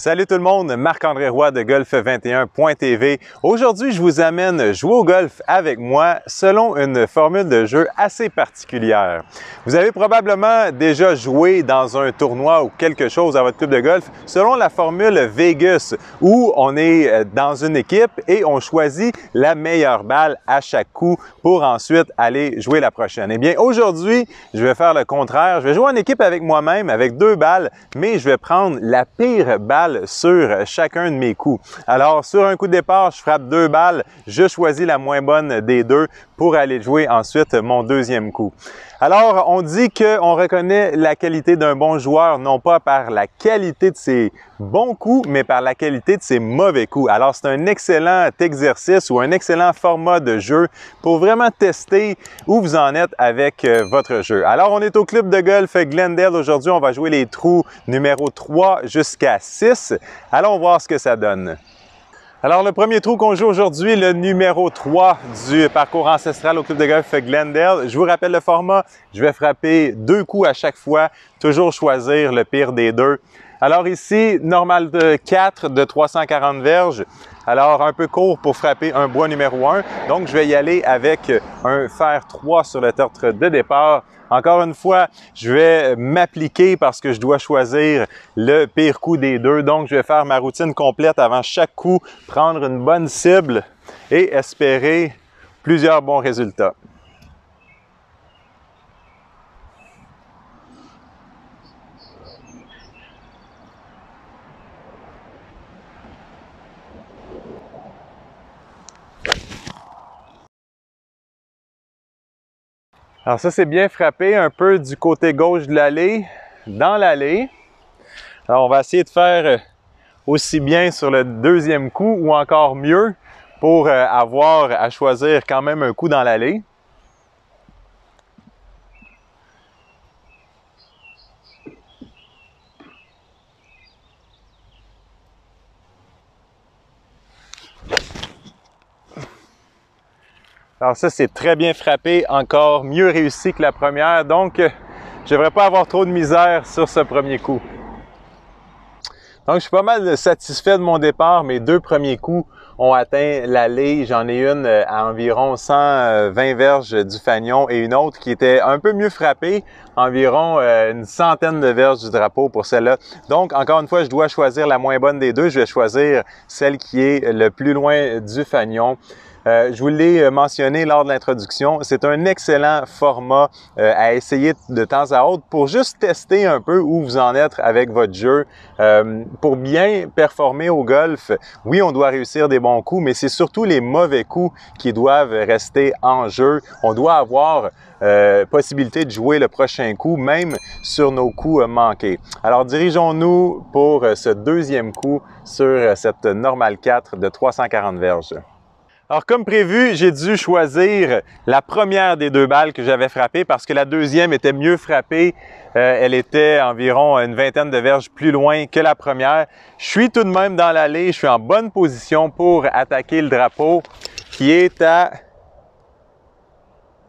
Salut tout le monde, Marc-André Roy de Golf21.tv. Aujourd'hui, je vous amène jouer au golf avec moi selon une formule de jeu assez particulière. Vous avez probablement déjà joué dans un tournoi ou quelque chose à votre club de golf selon la formule Vegas où on est dans une équipe et on choisit la meilleure balle à chaque coup pour ensuite aller jouer la prochaine. Eh bien, aujourd'hui, je vais faire le contraire. Je vais jouer en équipe avec moi-même avec deux balles, mais je vais prendre la pire balle sur chacun de mes coups. Alors, sur un coup de départ, je frappe deux balles, je choisis la moins bonne des deux pour aller jouer ensuite mon deuxième coup. Alors, on dit qu'on reconnaît la qualité d'un bon joueur, non pas par la qualité de ses bons coups, mais par la qualité de ses mauvais coups. Alors, c'est un excellent exercice ou un excellent format de jeu pour vraiment tester où vous en êtes avec votre jeu. Alors, on est au club de golf Glendale. Aujourd'hui, on va jouer les trous numéro 3 jusqu'à 6. Allons voir ce que ça donne. Alors, le premier trou qu'on joue aujourd'hui, le numéro 3 du parcours ancestral au club de golf Glendale. Je vous rappelle le format. Je vais frapper deux coups à chaque fois, toujours choisir le pire des deux. Alors ici, normal de 4 de 340 verges. Alors, un peu court pour frapper un bois numéro 1. Donc, je vais y aller avec un fer 3 sur le tertre de départ. Encore une fois, je vais m'appliquer parce que je dois choisir le pire coup des deux. Donc, je vais faire ma routine complète avant chaque coup, prendre une bonne cible et espérer plusieurs bons résultats. Alors ça, c'est bien frappé un peu du côté gauche de l'allée, dans l'allée. Alors on va essayer de faire aussi bien sur le deuxième coup ou encore mieux pour avoir à choisir quand même un coup dans l'allée. Alors ça, c'est très bien frappé, encore mieux réussi que la première. Donc, je ne devrais pas avoir trop de misère sur ce premier coup. Donc, je suis pas mal satisfait de mon départ. Mes deux premiers coups ont atteint l'allée. J'en ai une à environ 120 verges du fanion et une autre qui était un peu mieux frappée, environ une centaine de verges du drapeau pour celle-là. Donc, encore une fois, je dois choisir la moins bonne des deux. Je vais choisir celle qui est le plus loin du fanion. Je vous l'ai mentionné lors de l'introduction, c'est un excellent format à essayer de temps à autre pour juste tester un peu où vous en êtes avec votre jeu. Pour bien performer au golf, oui, on doit réussir des bons coups, mais c'est surtout les mauvais coups qui doivent rester en jeu. On doit avoir possibilité de jouer le prochain coup, même sur nos coups manqués. Alors, dirigeons-nous pour ce deuxième coup sur cette Normal 4 de 340 verges. Alors, comme prévu, j'ai dû choisir la première des deux balles que j'avais frappées parce que la deuxième était mieux frappée. Elle était environ une vingtaine de verges plus loin que la première. Je suis tout de même dans l'allée. Je suis en bonne position pour attaquer le drapeau qui est à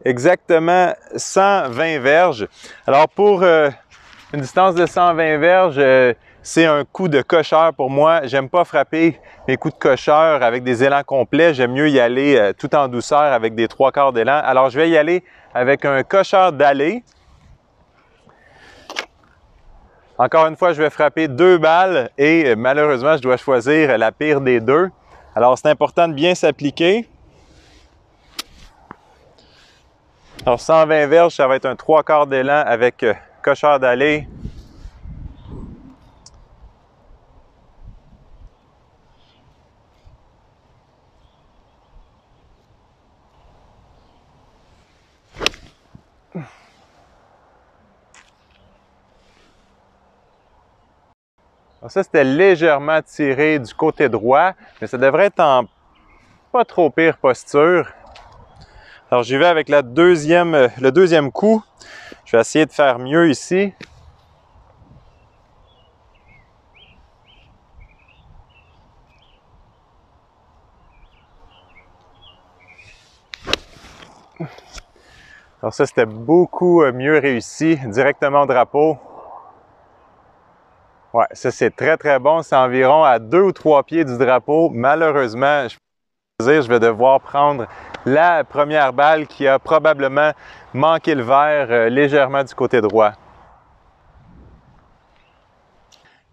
exactement 120 verges. Alors, pour une distance de 120 verges, c'est un coup de cocheur pour moi. J'aime pas frapper mes coups de cocheur avec des élans complets. J'aime mieux y aller tout en douceur avec des 3/4 d'élan. Alors, je vais y aller avec un cocheur d'allée. Encore une fois, je vais frapper deux balles et malheureusement, je dois choisir la pire des deux. Alors, c'est important de bien s'appliquer. Alors, 120 verges, ça va être un 3/4 d'élan avec cocheur d'allée. Alors ça, c'était légèrement tiré du côté droit, mais ça devrait être en pas trop pire posture. Alors, j'y vais avec le deuxième coup. Je vais essayer de faire mieux ici. Alors ça, c'était beaucoup mieux réussi, directement au drapeau. Ouais, ça c'est très très bon. C'est environ à 2 ou 3 pieds du drapeau. Malheureusement, je vais devoir prendre la première balle qui a probablement manqué le vert légèrement du côté droit.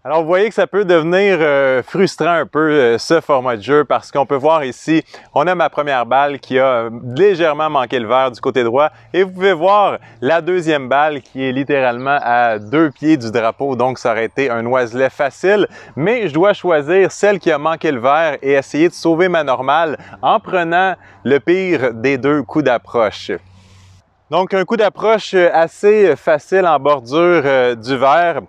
Alors, vous voyez que ça peut devenir frustrant un peu ce format de jeu parce qu'on peut voir ici, on a ma première balle qui a légèrement manqué le vert du côté droit et vous pouvez voir la deuxième balle qui est littéralement à 2 pieds du drapeau, donc ça aurait été un oiselet facile, mais je dois choisir celle qui a manqué le vert et essayer de sauver ma normale en prenant le pire des deux coups d'approche. Donc, un coup d'approche assez facile en bordure du vert.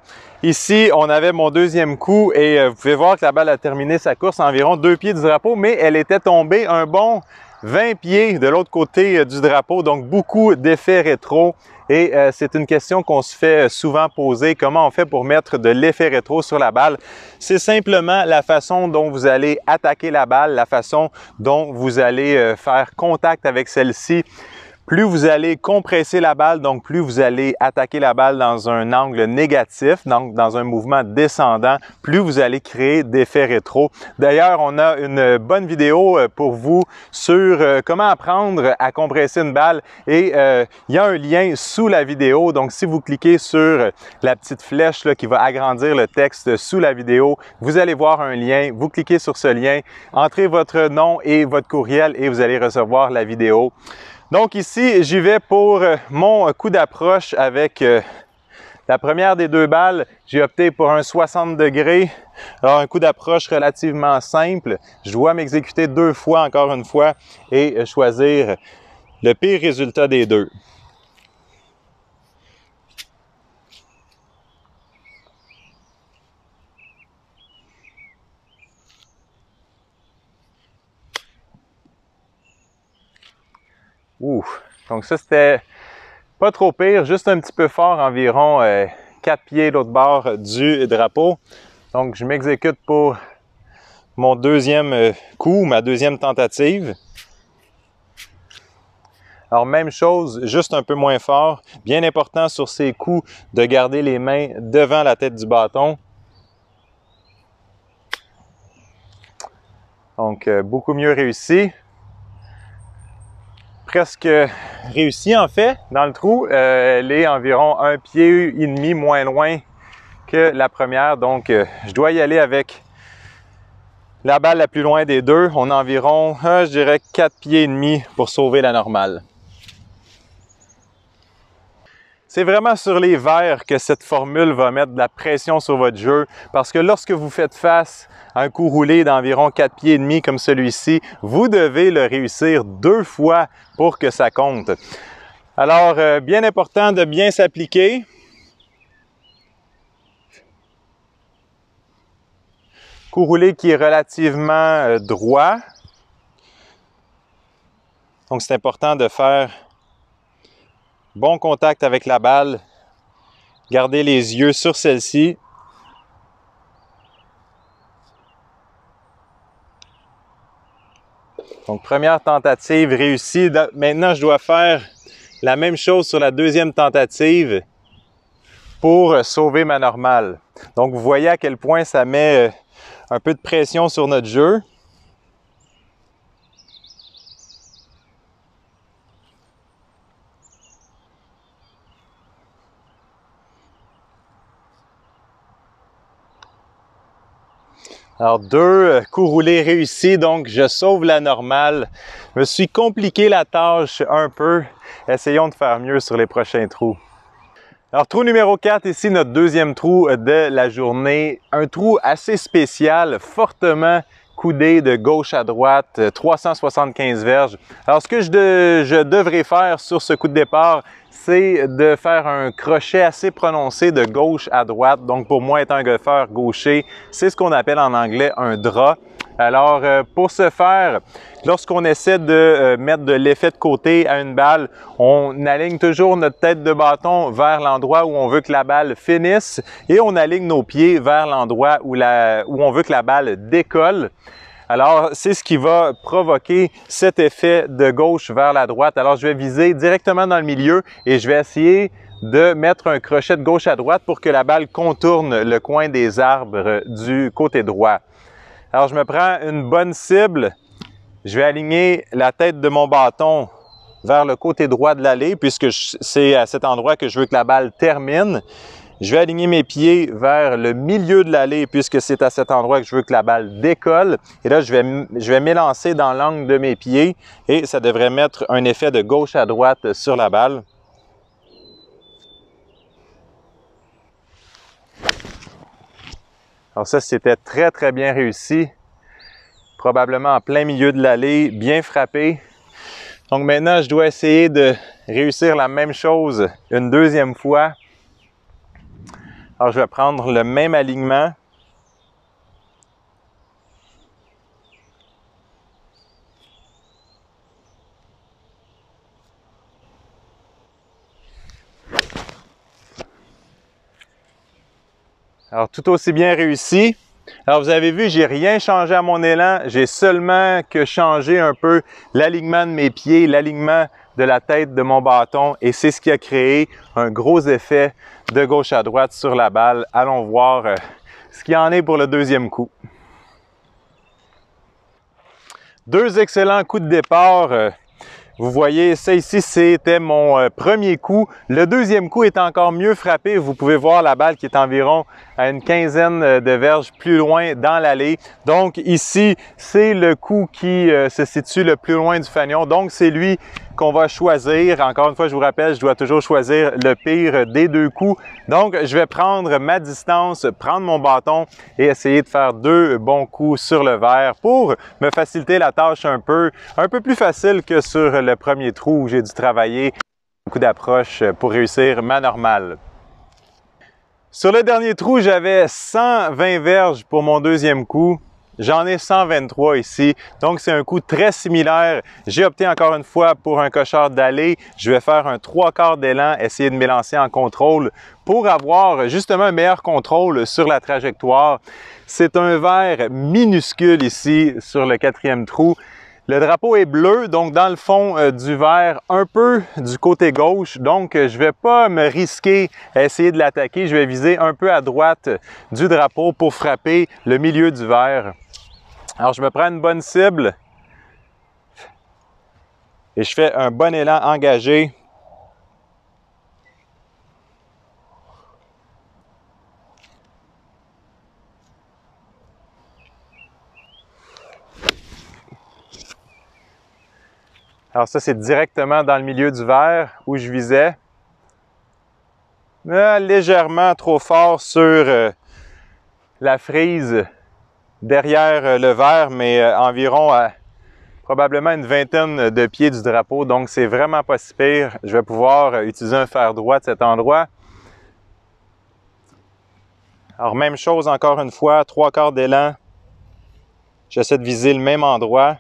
Ici, on avait mon deuxième coup et vous pouvez voir que la balle a terminé sa course à environ 2 pieds du drapeau, mais elle était tombée un bon 20 pieds de l'autre côté du drapeau, donc beaucoup d'effets rétro. Et c'est une question qu'on se fait souvent poser, comment on fait pour mettre de l'effet rétro sur la balle? C'est simplement la façon dont vous allez attaquer la balle, la façon dont vous allez faire contact avec celle-ci. Plus vous allez compresser la balle, donc plus vous allez attaquer la balle dans un angle négatif, donc dans un mouvement descendant, plus vous allez créer d'effets rétro. D'ailleurs, on a une bonne vidéo pour vous sur comment apprendre à compresser une balle et il y a un lien sous la vidéo. Donc, si vous cliquez sur la petite flèche là, qui va agrandir le texte sous la vidéo, vous allez voir un lien. Vous cliquez sur ce lien, entrez votre nom et votre courriel et vous allez recevoir la vidéo. Donc ici, j'y vais pour mon coup d'approche avec la première des deux balles. J'ai opté pour un 60 degrés. Alors un coup d'approche relativement simple. Je dois m'exécuter 2 fois, encore une fois, et choisir le pire résultat des deux. Ouh! Donc ça, c'était pas trop pire, juste un petit peu fort, environ 4 pieds l'autre bord du drapeau. Donc je m'exécute pour mon deuxième coup, ma deuxième tentative. Alors même chose, juste un peu moins fort. Bien important sur ces coups de garder les mains devant la tête du bâton. Donc beaucoup mieux réussi. Presque réussi en fait dans le trou. Elle est environ 1,5 pied moins loin que la première. Donc je dois y aller avec la balle la plus loin des deux. On a environ, je dirais, 4,5 pieds pour sauver la normale. C'est vraiment sur les verts que cette formule va mettre de la pression sur votre jeu parce que lorsque vous faites face à un coup roulé d'environ 4,5 pieds comme celui-ci, vous devez le réussir 2 fois pour que ça compte. Alors, bien important de bien s'appliquer. Coup roulé qui est relativement droit. Donc, c'est important de faire bon contact avec la balle. Gardez les yeux sur celle-ci. Donc, première tentative réussie. Maintenant, je dois faire la même chose sur la deuxième tentative pour sauver ma normale. Donc, vous voyez à quel point ça met un peu de pression sur notre jeu. Alors, 2 coups roulés réussis, donc je sauve la normale. Je me suis compliqué la tâche un peu. Essayons de faire mieux sur les prochains trous. Alors, trou numéro 4, ici, notre deuxième trou de la journée. Un trou assez spécial, fortement coudé de gauche à droite, 375 verges. Alors, ce que je devrais faire sur ce coup de départ, c'est de faire un crochet assez prononcé de gauche à droite. Donc, pour moi, étant un golfeur gaucher, c'est ce qu'on appelle en anglais un draw. Alors, pour ce faire, lorsqu'on essaie de mettre de l'effet de côté à une balle, on aligne toujours notre tête de bâton vers l'endroit où on veut que la balle finisse et on aligne nos pieds vers l'endroit où on veut que la balle décolle. Alors, c'est ce qui va provoquer cet effet de gauche vers la droite. Alors, je vais viser directement dans le milieu et je vais essayer de mettre un crochet de gauche à droite pour que la balle contourne le coin des arbres du côté droit. Alors, je me prends une bonne cible. Je vais aligner la tête de mon bâton vers le côté droit de l'allée, puisque c'est à cet endroit que je veux que la balle termine. Je vais aligner mes pieds vers le milieu de l'allée, puisque c'est à cet endroit que je veux que la balle décolle. Et là, je vais m'élancer dans l'angle de mes pieds et ça devrait mettre un effet de gauche à droite sur la balle. Alors ça, c'était très, très bien réussi. Probablement en plein milieu de l'allée, bien frappé. Donc maintenant, je dois essayer de réussir la même chose une deuxième fois. Alors, je vais prendre le même alignement. Alors, tout aussi bien réussi. Alors, vous avez vu, j'ai rien changé à mon élan. J'ai seulement que changé un peu l'alignement de mes pieds, l'alignement de la tête de mon bâton. Et c'est ce qui a créé un gros effet de gauche à droite sur la balle. Allons voir ce qu'il y en est pour le deuxième coup. Deux excellents coups de départ. Vous voyez, ça ici, c'était mon premier coup. Le deuxième coup est encore mieux frappé. Vous pouvez voir la balle qui est environ à une quinzaine de verges plus loin dans l'allée. Donc ici, c'est le coup qui se situe le plus loin du fanion. Donc c'est lui qu'on va choisir. Encore une fois, je vous rappelle, je dois toujours choisir le pire des deux coups. Donc, je vais prendre ma distance, prendre mon bâton et essayer de faire deux bons coups sur le verre pour me faciliter la tâche un peu plus facile que sur le premier trou où j'ai dû travailler un coup d'approche pour réussir ma normale. Sur le dernier trou, j'avais 120 verges pour mon deuxième coup. J'en ai 123 ici, donc c'est un coup très similaire. J'ai opté encore une fois pour un cochard d'allée. Je vais faire un 3/4 d'élan, essayer de m'élancer en contrôle pour avoir justement un meilleur contrôle sur la trajectoire. C'est un verre minuscule ici sur le quatrième trou. Le drapeau est bleu, donc dans le fond du verre, un peu du côté gauche. Donc, je ne vais pas me risquer à essayer de l'attaquer. Je vais viser un peu à droite du drapeau pour frapper le milieu du verre. Alors, je me prends une bonne cible et je fais un bon élan engagé. Alors ça, c'est directement dans le milieu du verre où je visais. Légèrement trop fort sur la frise derrière le verre, mais environ à probablement une vingtaine de pieds du drapeau. Donc, c'est vraiment pas si pire. Je vais pouvoir utiliser un fer droit de cet endroit. Alors, même chose encore une fois, 3/4 d'élan. J'essaie de viser le même endroit.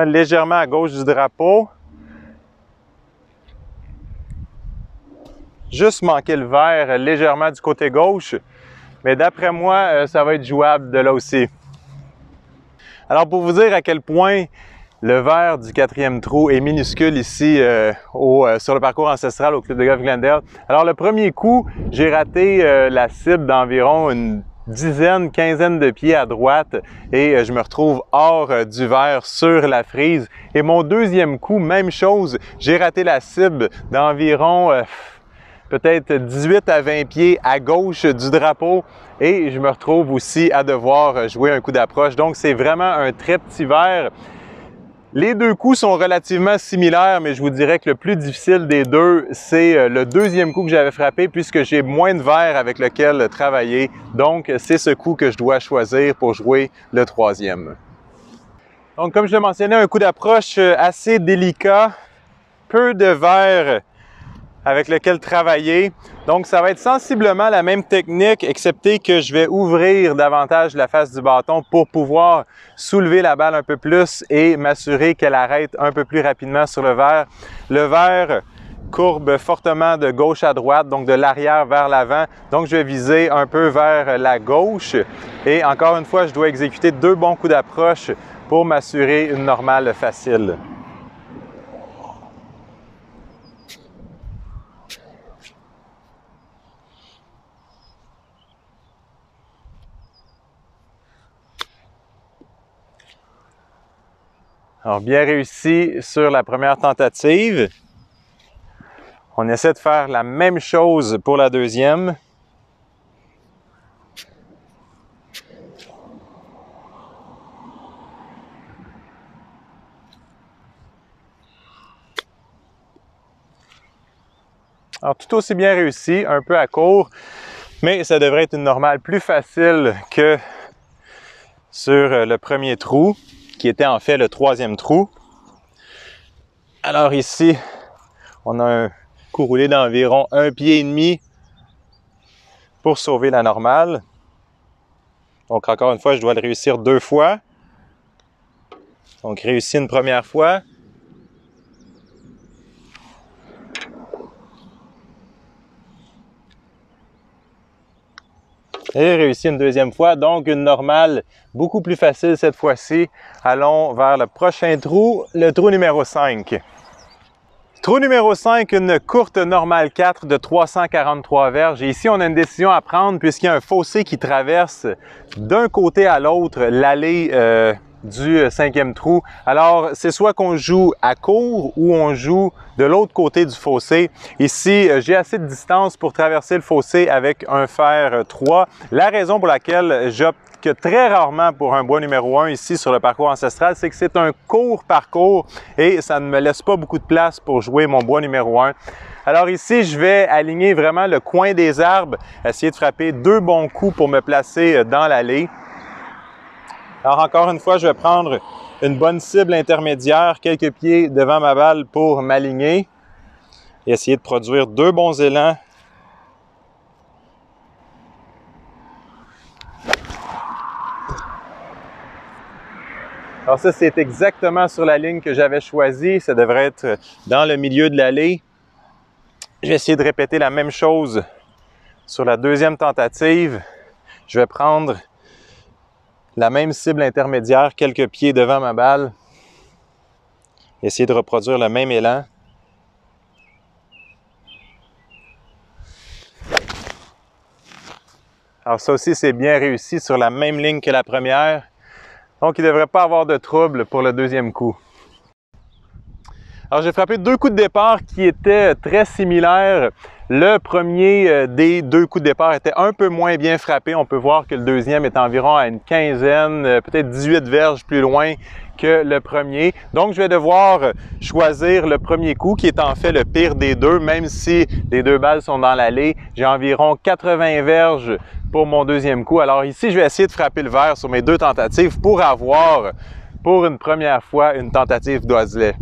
Légèrement à gauche du drapeau. Juste manquer le verre légèrement du côté gauche. Mais d'après moi, ça va être jouable de là aussi. Alors pour vous dire à quel point le verre du quatrième trou est minuscule ici sur le parcours ancestral au club de golf Glendale. Alors le premier coup, j'ai raté la cible d'environ une dizaine, quinzaine de pieds à droite et je me retrouve hors du verre sur la frise. Et mon deuxième coup, même chose, j'ai raté la cible d'environ peut-être 18 à 20 pieds à gauche du drapeau et je me retrouve aussi à devoir jouer un coup d'approche. Donc c'est vraiment un très petit verre. Les deux coups sont relativement similaires, mais je vous dirais que le plus difficile des deux, c'est le deuxième coup que j'avais frappé puisque j'ai moins de verre avec lequel travailler. Donc, c'est ce coup que je dois choisir pour jouer le troisième. Donc, comme je le mentionnais, un coup d'approche assez délicat, peu de verre avec lequel travailler. Donc, ça va être sensiblement la même technique, excepté que je vais ouvrir davantage la face du bâton pour pouvoir soulever la balle un peu plus et m'assurer qu'elle arrête un peu plus rapidement sur le verre. Le verre courbe fortement de gauche à droite, donc de l'arrière vers l'avant. Donc, je vais viser un peu vers la gauche. Et encore une fois, je dois exécuter 2 bons coups d'approche pour m'assurer une normale facile. Alors, bien réussi sur la première tentative. On essaie de faire la même chose pour la deuxième. Alors, tout aussi bien réussi, un peu à court, mais ça devrait être une normale plus facile que sur le premier trou, qui était en fait le 3e trou. Alors ici, on a un coup roulé d'environ 1,5 pied pour sauver la normale. Donc encore une fois, je dois le réussir 2 fois. Donc réussi une première fois. Et réussi une deuxième fois, donc une normale beaucoup plus facile cette fois-ci. Allons vers le prochain trou, le trou numéro 5. Trou numéro 5, une courte normale 4 de 343 verges. Et ici, on a une décision à prendre puisqu'il y a un fossé qui traverse d'un côté à l'autre l'allée du 5e trou. Alors, c'est soit qu'on joue à court ou on joue de l'autre côté du fossé. Ici, j'ai assez de distance pour traverser le fossé avec un fer 3. La raison pour laquelle j'opte que très rarement pour un bois numéro 1 ici sur le parcours ancestral, c'est que c'est un court parcours et ça ne me laisse pas beaucoup de place pour jouer mon bois numéro 1. Alors ici, je vais aligner vraiment le coin des arbres, essayer de frapper 2 bons coups pour me placer dans l'allée. Alors encore une fois, je vais prendre une bonne cible intermédiaire, quelques pieds devant ma balle pour m'aligner et essayer de produire 2 bons élans. Alors ça, c'est exactement sur la ligne que j'avais choisie. Ça devrait être dans le milieu de l'allée. Je vais essayer de répéter la même chose sur la deuxième tentative. Je vais prendre la même cible intermédiaire, quelques pieds devant ma balle. Essayer de reproduire le même élan. Alors ça aussi, c'est bien réussi sur la même ligne que la première. Donc, il ne devrait pas avoir de trouble pour le deuxième coup. Alors, j'ai frappé 2 coups de départ qui étaient très similaires. Le premier des 2 coups de départ était un peu moins bien frappé. On peut voir que le deuxième est environ à une quinzaine, peut-être 18 verges plus loin que le premier. Donc, je vais devoir choisir le premier coup qui est en fait le pire des deux, même si les 2 balles sont dans l'allée. J'ai environ 80 verges pour mon deuxième coup. Alors ici, je vais essayer de frapper le vert sur mes 2 tentatives pour avoir, pour une première fois, une tentative d'oiselet.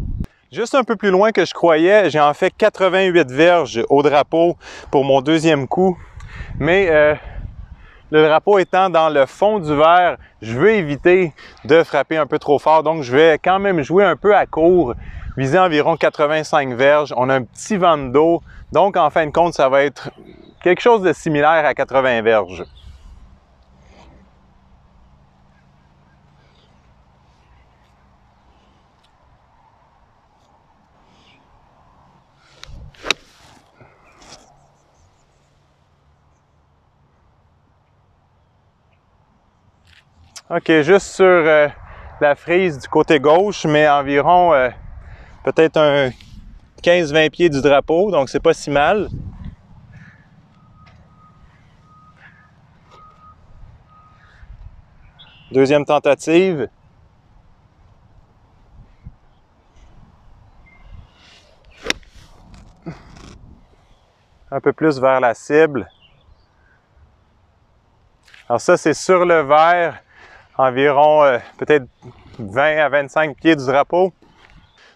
Juste un peu plus loin que je croyais, j'ai en fait 88 verges au drapeau pour mon deuxième coup. Mais le drapeau étant dans le fond du verre, je veux éviter de frapper un peu trop fort. Donc, je vais quand même jouer un peu à court, viser environ 85 verges. On a un petit vent de dos. Donc, en fin de compte, ça va être quelque chose de similaire à 80 verges. OK, juste sur la frise du côté gauche, mais environ peut-être un 15-20 pieds du drapeau, donc c'est pas si mal. Deuxième tentative. Un peu plus vers la cible. Alors ça, c'est sur le vert, environ peut-être 20 à 25 pieds du drapeau.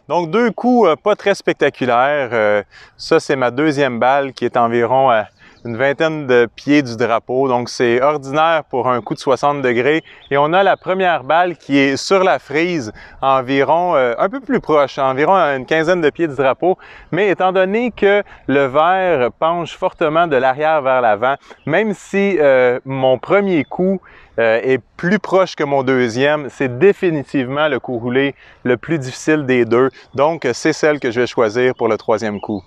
Donc 2 coups pas très spectaculaires. Ça, c'est ma deuxième balle qui est environ à une vingtaine de pieds du drapeau. Donc, c'est ordinaire pour un coup de 60 degrés. Et on a la première balle qui est sur la frise, environ un peu plus proche, environ à une quinzaine de pieds du drapeau. Mais étant donné que le verre penche fortement de l'arrière vers l'avant, même si mon premier coup est plus proche que mon deuxième, c'est définitivement le coup roulé le plus difficile des deux. Donc, c'est celle que je vais choisir pour le troisième coup.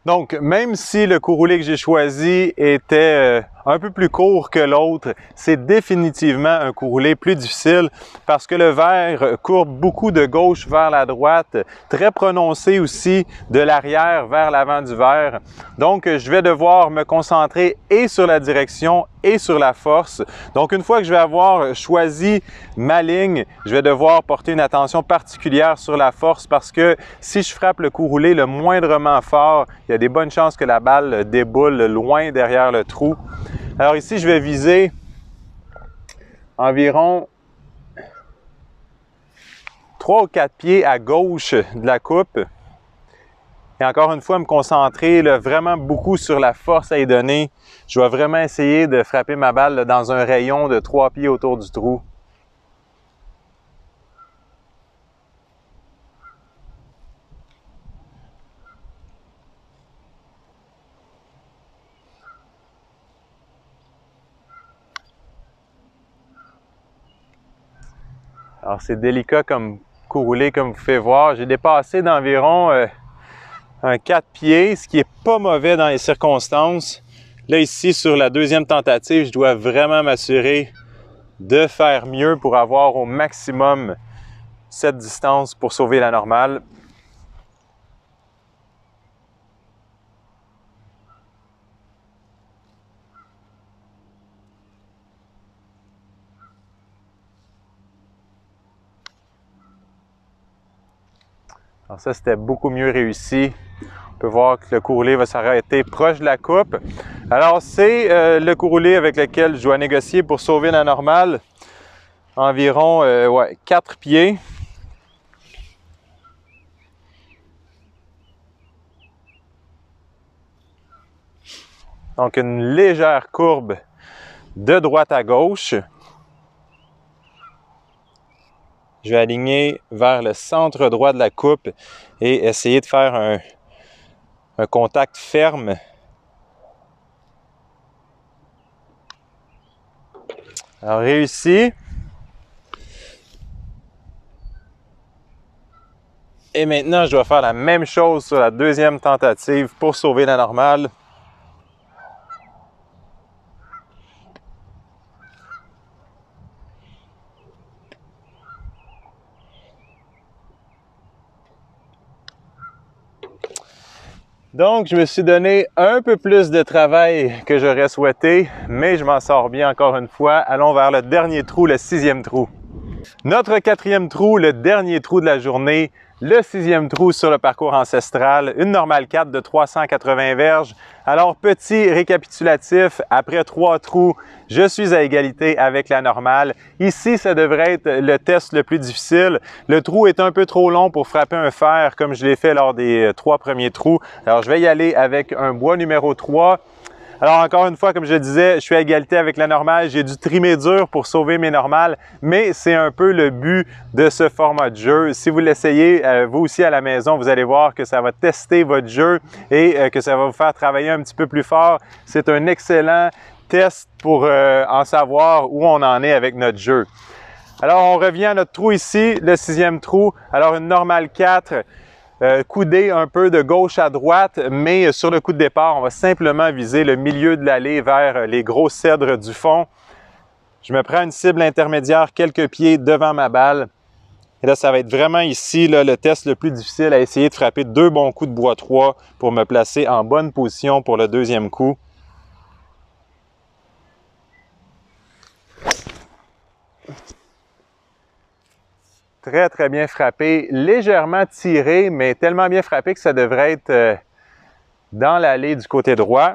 Donc, même si le coup roulé que j'ai choisi était un peu plus court que l'autre, c'est définitivement un coup roulé plus difficile parce que le verre courbe beaucoup de gauche vers la droite, très prononcé aussi de l'arrière vers l'avant du verre. Donc, je vais devoir me concentrer et sur la direction et sur la force. Donc, une fois que je vais avoir choisi ma ligne, je vais devoir porter une attention particulière sur la force parce que si je frappe le coup roulé le moindrement fort, il y a des bonnes chances que la balle déboule loin derrière le trou. Alors ici, je vais viser environ 3 ou 4 pieds à gauche de la coupe. Et encore une fois, me concentrer là, vraiment beaucoup sur la force à y donner. Je vais vraiment essayer de frapper ma balle là, dans un rayon de 3 pieds autour du trou. Alors c'est délicat comme coup roulé, comme vous pouvez voir. J'ai dépassé d'environ un 4 pieds, ce qui n'est pas mauvais dans les circonstances. Là, ici, sur la deuxième tentative, je dois vraiment m'assurer de faire mieux pour avoir au maximum cette distance pour sauver la normale. Alors ça, c'était beaucoup mieux réussi. On peut voir que le coup roulé va s'arrêter proche de la coupe. Alors, c'est le coup roulé avec lequel je dois négocier pour sauver la normale. Environ 4 pieds. Donc, une légère courbe de droite à gauche. Je vais aligner vers le centre droit de la coupe et essayer de faire un contact ferme. Alors, réussi. Et maintenant, je dois faire la même chose sur la deuxième tentative pour sauver la normale. Donc, je me suis donné un peu plus de travail que j'aurais souhaité, mais je m'en sors bien encore une fois. Allons vers le dernier trou, le 6e trou. Notre 4e trou, le dernier trou de la journée, le 6e trou sur le parcours ancestral, une normale 4 de 380 verges. Alors, petit récapitulatif, après 3 trous, je suis à égalité avec la normale. Ici, ça devrait être le test le plus difficile. Le trou est un peu trop long pour frapper un fer comme je l'ai fait lors des 3 premiers trous. Alors, je vais y aller avec un bois numéro 3. Alors, encore une fois, comme je le disais, je suis à égalité avec la normale. J'ai dû trimer dur pour sauver mes normales, mais c'est un peu le but de ce format de jeu. Si vous l'essayez, vous aussi à la maison, vous allez voir que ça va tester votre jeu et que ça va vous faire travailler un petit peu plus fort. C'est un excellent test pour en savoir où on en est avec notre jeu. Alors, on revient à notre trou ici, le 6e trou. Alors, une normale 4. Coudé un peu de gauche à droite, mais sur le coup de départ, on va simplement viser le milieu de l'allée vers les gros cèdres du fond. Je me prends une cible intermédiaire quelques pieds devant ma balle. Et là, ça va être vraiment ici là, le test le plus difficile à essayer de frapper 2 bons coups de bois 3 pour me placer en bonne position pour le deuxième coup. Très, très bien frappé, légèrement tiré, mais tellement bien frappé que ça devrait être dans l'allée du côté droit.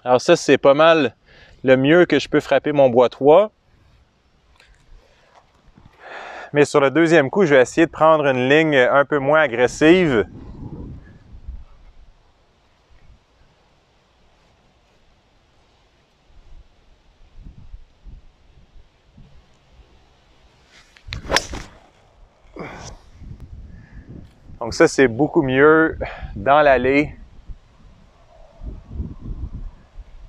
Alors ça, c'est pas mal le mieux que je peux frapper mon bois 3. Mais sur le deuxième coup, je vais essayer de prendre une ligne un peu moins agressive. Donc ça, c'est beaucoup mieux dans l'allée.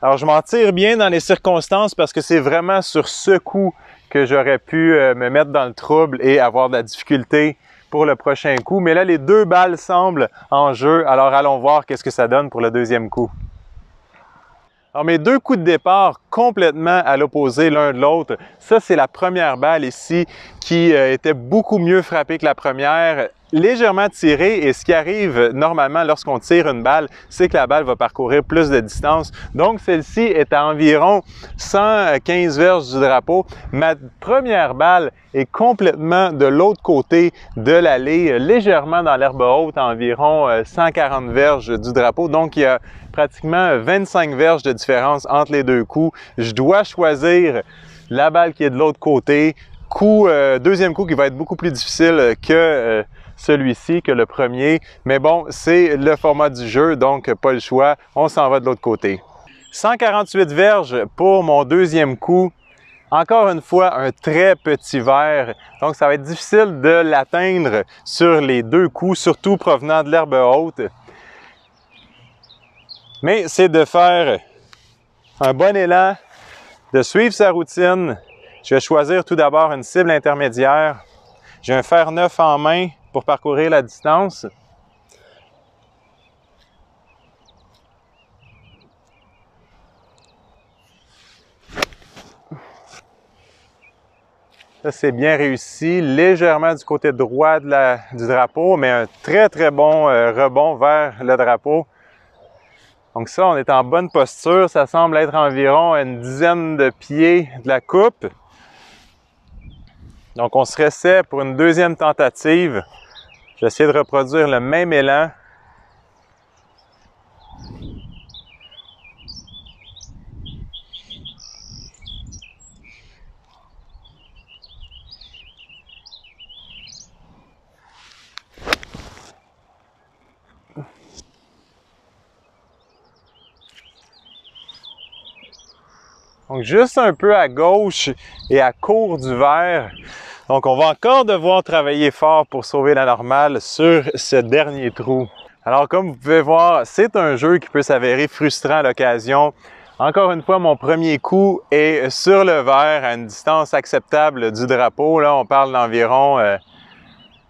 Alors, je m'en tire bien dans les circonstances parce que c'est vraiment sur ce coup que j'aurais pu me mettre dans le trouble et avoir de la difficulté pour le prochain coup. Mais là, les deux balles semblent en jeu. Alors, allons voir qu'est-ce que ça donne pour le deuxième coup. Alors, mes deux coups de départ complètement à l'opposé l'un de l'autre. Ça, c'est la première balle ici qui était beaucoup mieux frappée que la première, légèrement tirée. Et ce qui arrive normalement lorsqu'on tire une balle, c'est que la balle va parcourir plus de distance. Donc, celle-ci est à environ 115 verges du drapeau. Ma première balle est complètement de l'autre côté de l'allée, légèrement dans l'herbe haute, à environ 140 verges du drapeau. Donc, il y a pratiquement 25 verges de différence entre les deux coups. Je dois choisir la balle qui est de l'autre côté. Deuxième coup qui va être beaucoup plus difficile que celui-ci, que le premier. Mais bon, c'est le format du jeu, donc pas le choix. On s'en va de l'autre côté. 148 verges pour mon deuxième coup. Encore une fois, un très petit verre. Donc, ça va être difficile de l'atteindre sur les deux coups, surtout provenant de l'herbe haute. Mais c'est de faire un bon élan, de suivre sa routine. Je vais choisir tout d'abord une cible intermédiaire. J'ai un fer 9 en main pour parcourir la distance. Ça, c'est bien réussi, légèrement du côté droit du drapeau, mais un très, très bon rebond vers le drapeau. Donc ça, on est en bonne posture. Ça semble être environ à une dizaine de pieds de la coupe. Donc on se réessaie pour une deuxième tentative. Je vais essayer de reproduire le même élan. Donc juste un peu à gauche et à court du verre. Donc on va encore devoir travailler fort pour sauver la normale sur ce dernier trou. Alors comme vous pouvez voir, c'est un jeu qui peut s'avérer frustrant à l'occasion. Encore une fois, mon premier coup est sur le verre à une distance acceptable du drapeau. Là, on parle d'environ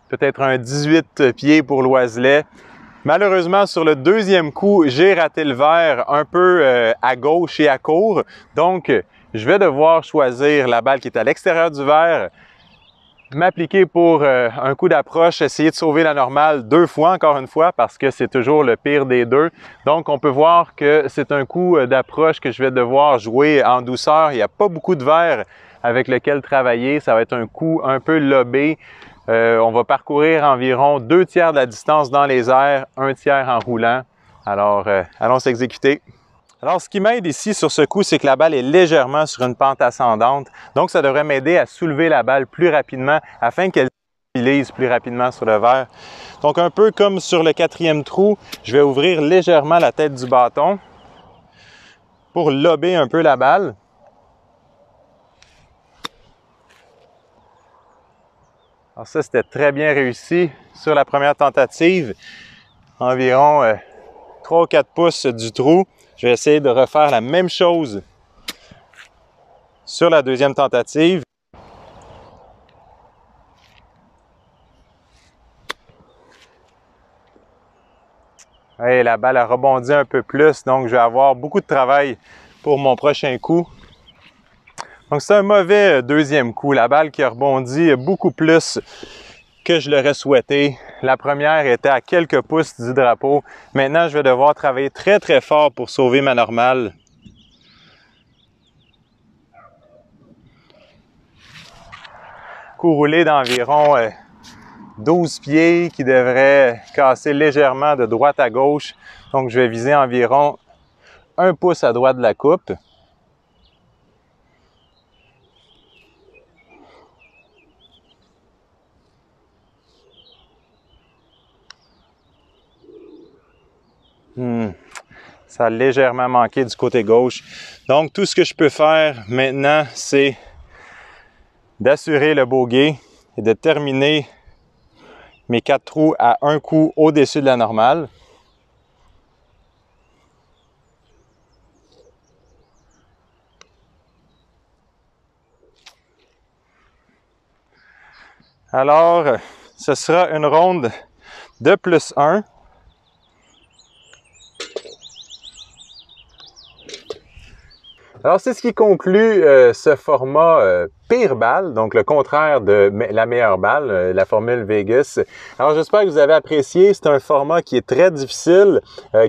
peut-être un 18 pieds pour l'oiselet. Malheureusement, sur le deuxième coup, j'ai raté le verre un peu à gauche et à court. Donc, je vais devoir choisir la balle qui est à l'extérieur du verre, m'appliquer pour un coup d'approche, essayer de sauver la normale deux fois, encore une fois, parce que c'est toujours le pire des deux. Donc, on peut voir que c'est un coup d'approche que je vais devoir jouer en douceur. Il n'y a pas beaucoup de verre avec lequel travailler. Ça va être un coup un peu lobé. On va parcourir environ 2/3 de la distance dans les airs, 1/3 en roulant. Alors, allons s'exécuter. Alors, ce qui m'aide ici sur ce coup, c'est que la balle est légèrement sur une pente ascendante. Donc, ça devrait m'aider à soulever la balle plus rapidement afin qu'elle stabilise plus rapidement sur le verre. Donc, un peu comme sur le quatrième trou, je vais ouvrir légèrement la tête du bâton pour lober un peu la balle. Alors ça, c'était très bien réussi sur la première tentative, environ 3 ou 4 pouces du trou. Je vais essayer de refaire la même chose sur la deuxième tentative. Et la balle a rebondi un peu plus, donc je vais avoir beaucoup de travail pour mon prochain coup. Donc c'est un mauvais deuxième coup, la balle qui a rebondi beaucoup plus que je l'aurais souhaité. La première était à quelques pouces du drapeau. Maintenant, je vais devoir travailler très très fort pour sauver ma normale. Coup roulé d'environ 12 pieds qui devrait casser légèrement de droite à gauche. Donc je vais viser environ 1 pouce à droite de la coupe. Ça a légèrement manqué du côté gauche. Donc, tout ce que je peux faire maintenant, c'est d'assurer le bogey et de terminer mes 4 trous à un coup au-dessus de la normale. Alors, ce sera une ronde de +1. Alors, c'est ce qui conclut ce format pire balle, donc le contraire de la meilleure balle, la formule Vegas. Alors, j'espère que vous avez apprécié. C'est un format qui est très difficile,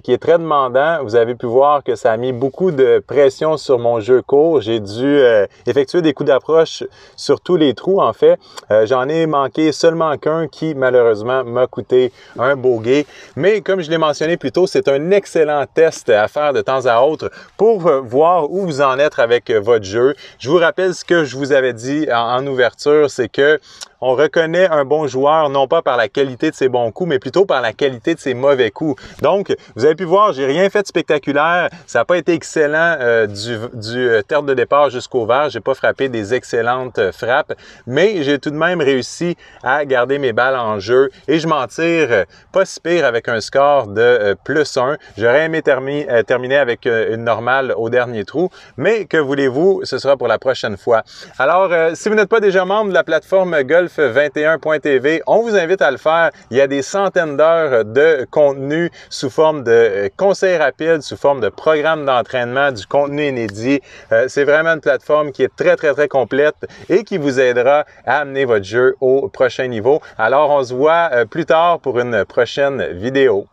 qui est très demandant. Vous avez pu voir que ça a mis beaucoup de pression sur mon jeu court. J'ai dû effectuer des coups d'approche sur tous les trous, en fait. J'en ai manqué seulement qu'un qui, malheureusement, m'a coûté un bogey. Mais comme je l'ai mentionné plus tôt, c'est un excellent test à faire de temps à autre pour voir où vous en êtes avec votre jeu. Je vous rappelle ce que je vous avais dit en ouverture, c'est que on reconnaît un bon joueur non pas par la qualité de ses bons coups, mais plutôt par la qualité de ses mauvais coups. Donc, vous avez pu voir, j'ai rien fait de spectaculaire. Ça n'a pas été excellent du terre de départ jusqu'au vert. J'ai pas frappé des excellentes frappes, mais j'ai tout de même réussi à garder mes balles en jeu et je m'en tire pas si pire avec un score de +1. J'aurais aimé terminer avec une normale au dernier trou, mais que voulez-vous, ce sera pour la prochaine fois. Alors, si vous n'êtes pas déjà membre de la plateforme golf21.tv, on vous invite à le faire. Il y a des centaines d'heures de contenu sous forme de conseils rapides, sous forme de programmes d'entraînement, du contenu inédit. C'est vraiment une plateforme qui est très complète et qui vous aidera à amener votre jeu au prochain niveau. Alors, on se voit plus tard pour une prochaine vidéo.